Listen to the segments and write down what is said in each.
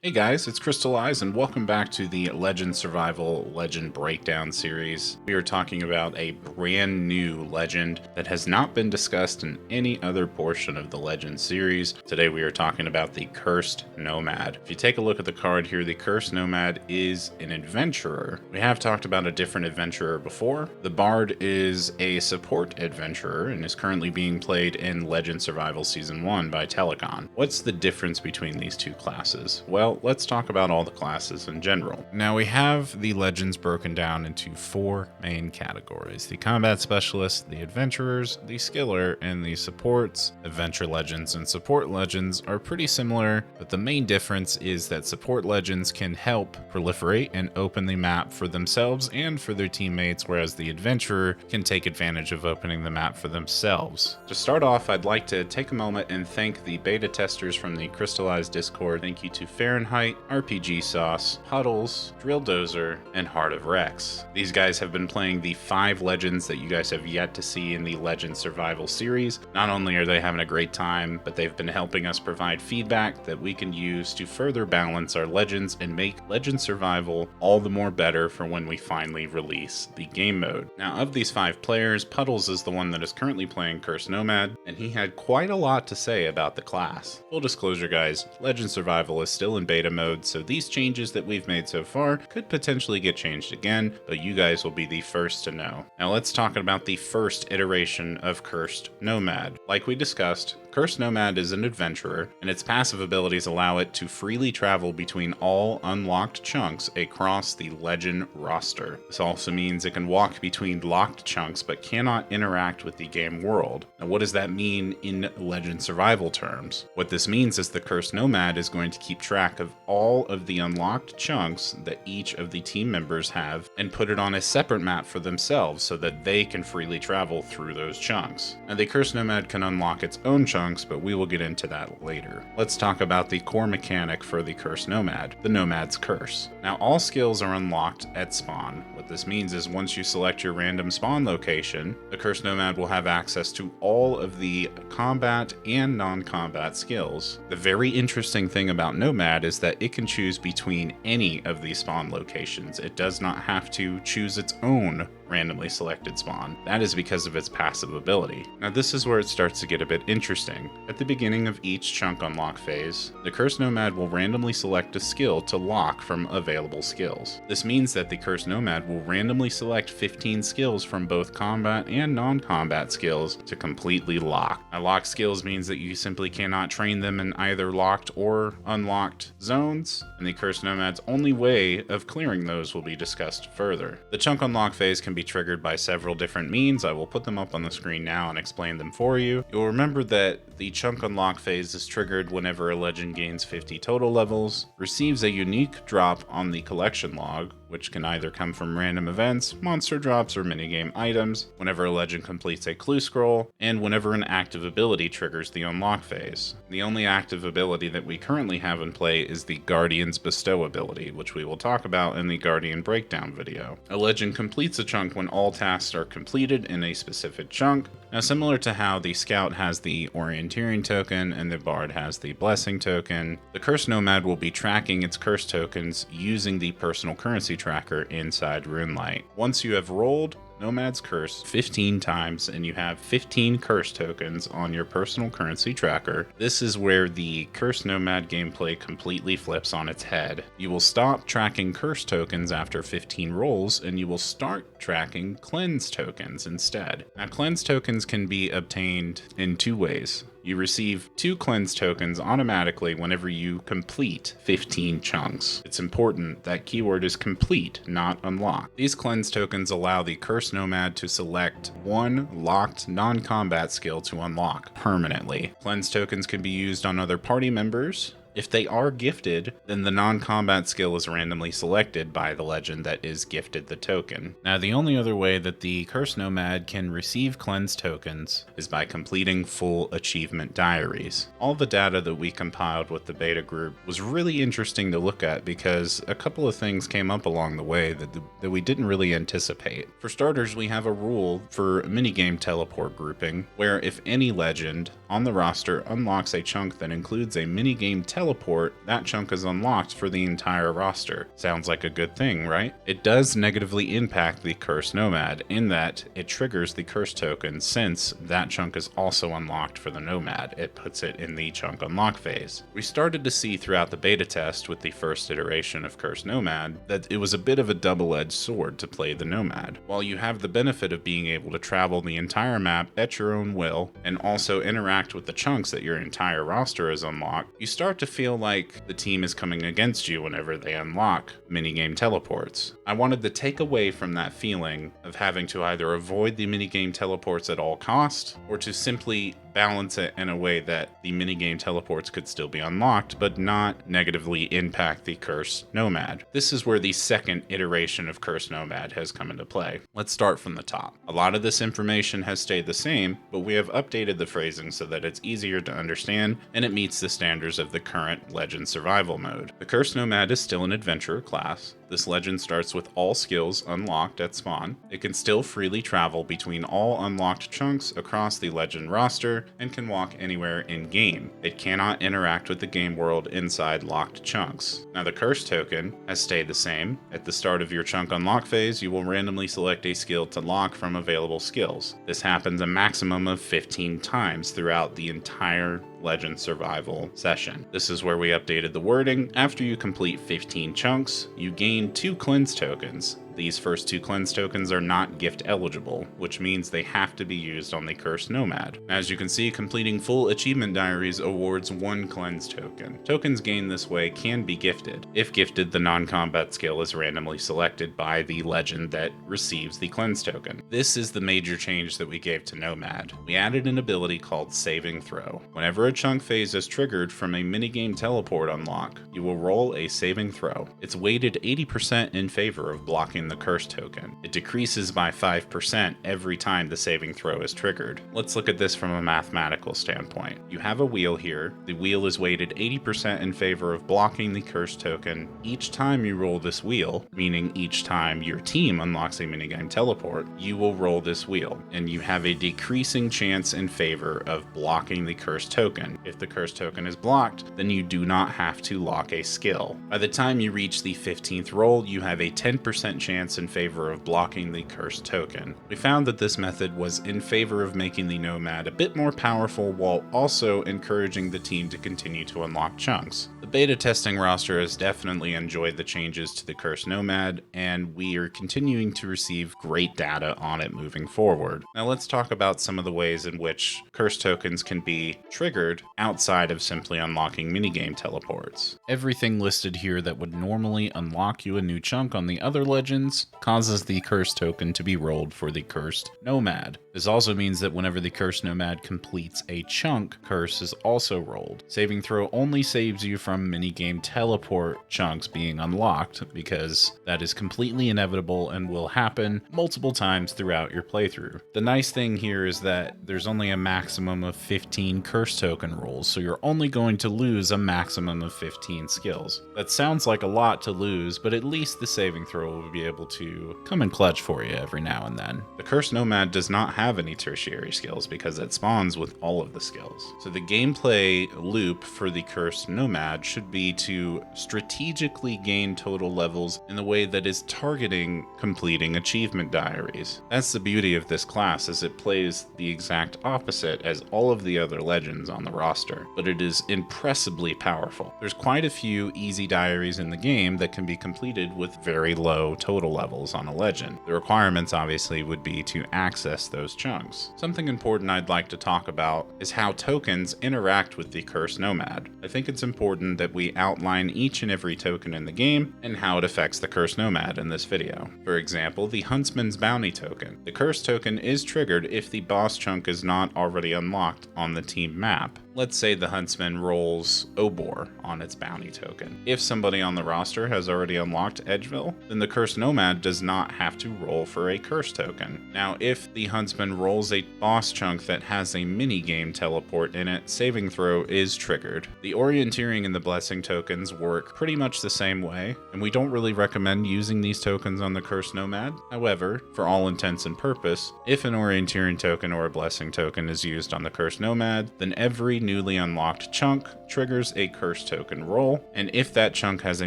Hey guys, it's Christylize and welcome back to the Legend Survival Legend Breakdown series. We are talking about a brand new legend that has not been discussed in any other portion of the Legend series. Today we are talking about the Cursed Nomad. If you take a look at the card here, the Cursed Nomad is an adventurer. We have talked about a different adventurer before. The Bard is a support adventurer and is currently being played in Legend Survival Season 1 by Telecon. What's the difference between these two classes? Well, let's talk about all the classes in general. Now we have the legends broken down into four main categories: the combat specialists, the adventurers, the skiller, and the supports. Adventure legends and support legends are pretty similar, but the main difference is that support legends can help proliferate and open the map for themselves and for their teammates, whereas the adventurer can take advantage of opening the map for themselves. To start off, I'd like to take a moment and thank the beta testers from the Christylize Discord. Thank you to Fahrenheit, RPG Sauce, Puddles, Drill Dozer, and Heart of Rex. These guys have been playing the 5 legends that you guys have yet to see in the Legend Survival series. Not only are they having a great time, but they've been helping us provide feedback that we can use to further balance our legends and make Legend Survival all the more better for when we finally release the game mode. Now, of these 5 players, Puddles is the one that is currently playing Cursed Nomad, and he had quite a lot to say about the class. Full disclosure guys, Legend Survival is still in beta mode, so these changes that we've made so far could potentially get changed again, but you guys will be the first to know. Now let's talk about the first iteration of Cursed Nomad. Like we discussed, Cursed Nomad is an adventurer, and its passive abilities allow it to freely travel between all unlocked chunks across the Legend roster. This also means it can walk between locked chunks but cannot interact with the game world. Now what does that mean in Legend Survival terms? What this means is the Cursed Nomad is going to keep track of all of the unlocked chunks that each of the team members have and put it on a separate map for themselves so that they can freely travel through those chunks. Now the Cursed Nomad can unlock its own chunks, but we will get into that later. Let's talk about the core mechanic for the Cursed Nomad, the Nomad's Curse. Now all skills are unlocked at spawn. What this means is once you select your random spawn location, the Cursed Nomad will have access to all of the combat and non-combat skills. The very interesting thing about Nomad is that it can choose between any of these spawn locations. It does not have to choose its own randomly selected spawn. That is because of its passive ability. Now this is where it starts to get a bit interesting. At the beginning of each chunk unlock phase, the Cursed Nomad will randomly select a skill to lock from available skills. This means that the Cursed Nomad will randomly select 15 skills from both combat and non-combat skills to completely lock. Now lock skills means that you simply cannot train them in either locked or unlocked zones, and the Cursed Nomad's only way of clearing those will be discussed further. The chunk unlock phase can be triggered by several different means. I will put them up on the screen now and explain them for you. You'll remember that the chunk unlock phase is triggered whenever a legend gains 50 total levels, receives a unique drop on the collection log, which can either come from random events, monster drops, or minigame items, whenever a legend completes a clue scroll, and whenever an active ability triggers the unlock phase. The only active ability that we currently have in play is the Guardian's Bestow ability, which we will talk about in the Guardian Breakdown video. A legend completes a chunk when all tasks are completed in a specific chunk. Now similar to how the Scout has the Orienteering token and the Bard has the Blessing token, the Cursed Nomad will be tracking its curse tokens using the personal currency tracker inside RuneLite. Once you have rolled Nomad's Curse 15 times and you have 15 curse tokens on your personal currency tracker, this is where the Cursed Nomad gameplay completely flips on its head. You will stop tracking curse tokens after 15 rolls and you will start tracking cleanse tokens instead. Now cleanse tokens can be obtained in 2 ways. You receive 2 cleanse tokens automatically whenever you complete 15 chunks. It's important that keyword is complete, not unlocked. These cleanse tokens allow the Cursed Nomad to select 1 locked non-combat skill to unlock permanently. Cleanse tokens can be used on other party members. If they are gifted, then the non-combat skill is randomly selected by the legend that is gifted the token. Now, the only other way that the Cursed Nomad can receive cleanse tokens is by completing full achievement diaries. All the data that we compiled with the beta group was really interesting to look at because a couple of things came up along the way that we didn't really anticipate. For starters, we have a rule for Minigame Teleport grouping, where if any legend on the roster unlocks a chunk that includes a Minigame Teleport, Teleport, that chunk is unlocked for the entire roster. Sounds like a good thing, right? It does negatively impact the Cursed Nomad in that it triggers the Curse token since that chunk is also unlocked for the Nomad. It puts it in the chunk unlock phase. We started to see throughout the beta test with the first iteration of Cursed Nomad that it was a bit of a double-edged sword to play the Nomad. While you have the benefit of being able to travel the entire map at your own will and also interact with the chunks that your entire roster is unlocked, you start to feel like the team is coming against you whenever they unlock minigame teleports. I wanted to take away from that feeling of having to either avoid the minigame teleports at all costs or to simply balance it in a way that the minigame teleports could still be unlocked, but not negatively impact the Cursed Nomad. This is where the second iteration of Cursed Nomad has come into play. Let's start from the top. A lot of this information has stayed the same, but we have updated the phrasing so that it's easier to understand and it meets the standards of the current Legend Survival mode. The Cursed Nomad is still an adventurer class. This legend starts with all skills unlocked at spawn. It can still freely travel between all unlocked chunks across the legend roster and can walk anywhere in-game. It cannot interact with the game world inside locked chunks. Now the curse token has stayed the same. At the start of your chunk unlock phase, you will randomly select a skill to lock from available skills. This happens a maximum of 15 times throughout the entire Legend Survival session. This is where we updated the wording. After you complete 15 chunks, you gain 2 cleanse tokens. These first 2 cleanse tokens are not gift eligible, which means they have to be used on the Cursed Nomad. As you can see, completing full achievement diaries awards 1 cleanse token. Tokens gained this way can be gifted. If gifted, the non-combat skill is randomly selected by the legend that receives the cleanse token. This is the major change that we gave to Nomad. We added an ability called Saving Throw. Whenever a chunk phase is triggered from a minigame teleport unlock, you will roll a saving throw. It's weighted 80% in favor of blocking the curse token. It decreases by 5% every time the saving throw is triggered. Let's look at this from a mathematical standpoint. You have a wheel here. The wheel is weighted 80% in favor of blocking the curse token. Each time you roll this wheel, meaning each time your team unlocks a minigame teleport, you will roll this wheel, and you have a decreasing chance in favor of blocking the curse token. If the curse token is blocked, then you do not have to lock a skill. By the time you reach the 15th roll, you have a 10% chance in favor of blocking the cursed token. We found that this method was in favor of making the Nomad a bit more powerful while also encouraging the team to continue to unlock chunks. The beta testing roster has definitely enjoyed the changes to the Cursed Nomad, and we are continuing to receive great data on it moving forward. Now let's talk about some of the ways in which curse tokens can be triggered outside of simply unlocking minigame teleports. Everything listed here that would normally unlock you a new chunk on the other legends causes the curse token to be rolled for the Cursed Nomad. This also means that whenever the Cursed Nomad completes a chunk, curse is also rolled. Saving throw only saves you from minigame teleport chunks being unlocked, because that is completely inevitable and will happen multiple times throughout your playthrough. The nice thing here is that there's only a maximum of 15 curse token rolls, so you're only going to lose a maximum of 15 skills. That sounds like a lot to lose, but at least the saving throw will be able to come in clutch for you every now and then. The Cursed Nomad does not have any tertiary skills because it spawns with all of the skills. So the gameplay loop for the Cursed Nomad should be to strategically gain total levels in the way that is targeting completing achievement diaries. That's the beauty of this class, is it plays the exact opposite as all of the other legends on the roster, but it is impressively powerful. There's quite a few easy diaries in the game that can be completed with very low total levels on a legend. The requirements obviously would be to access those chunks. Something important I'd like to talk about is how tokens interact with the Cursed Nomad. I think it's important that we outline each and every token in the game and how it affects the Cursed Nomad in this video. For example, the Huntsman's Bounty token. The Cursed token is triggered if the boss chunk is not already unlocked on the team map. Let's say the Huntsman rolls Obor on its bounty token. If somebody on the roster has already unlocked Edgeville, then the Cursed Nomad does not have to roll for a curse token. Now, if the Huntsman rolls a boss chunk that has a mini-game teleport in it, saving throw is triggered. The Orienteering and the Blessing tokens work pretty much the same way, and we don't really recommend using these tokens on the Cursed Nomad. However, for all intents and purpose, if an Orienteering token or a Blessing token is used on the Cursed Nomad, then every newly unlocked chunk triggers a curse token roll, and if that chunk has a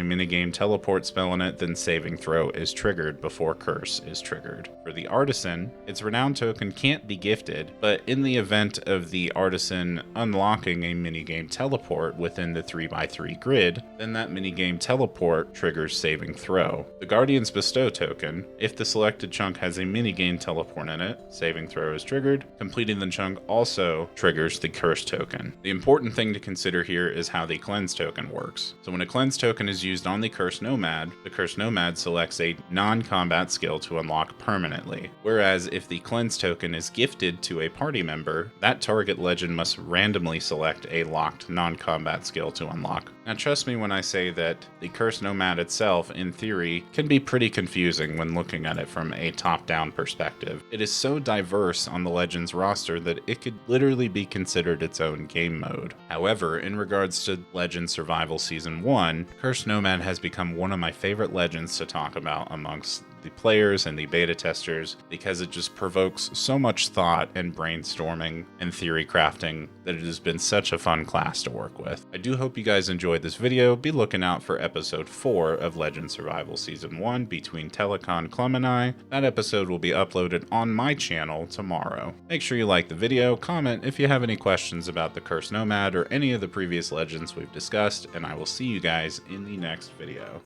minigame teleport spell in it, then saving throw is triggered before curse is triggered. For the artisan, its renown token can't be gifted, but in the event of the artisan unlocking a minigame teleport within the 3x3 grid, then that minigame teleport triggers saving throw. The guardian's bestow token, if the selected chunk has a minigame teleport in it, saving throw is triggered. Completing the chunk also triggers the curse token. The important thing to consider here is how the cleanse token works. So when a cleanse token is used on the cursed nomad, the cursed nomad selects a non-combat skill to unlock permanently. Whereas if the cleanse token is gifted to a party member, that target legend must randomly select a locked non-combat skill to unlock. Now trust me when I say that the cursed nomad itself, in theory, can be pretty confusing when looking at it from a top-down perspective. It is so diverse on the Legends roster that it could literally be considered its own game mode. However, in regards to Legends Survival Season 1, Cursed Nomad has become one of my favorite legends to talk about amongst the players and the beta testers because it just provokes so much thought and brainstorming and theory crafting that it has been such a fun class to work with. I do hope you guys enjoyed this video. Be looking out for episode 4 of Legend Survival Season 1 between Telecon, Clem, and I. That episode will be uploaded on my channel tomorrow. Make sure you like the video, comment if you have any questions about the Cursed Nomad or any of the previous legends we've discussed, and I will see you guys in the next video.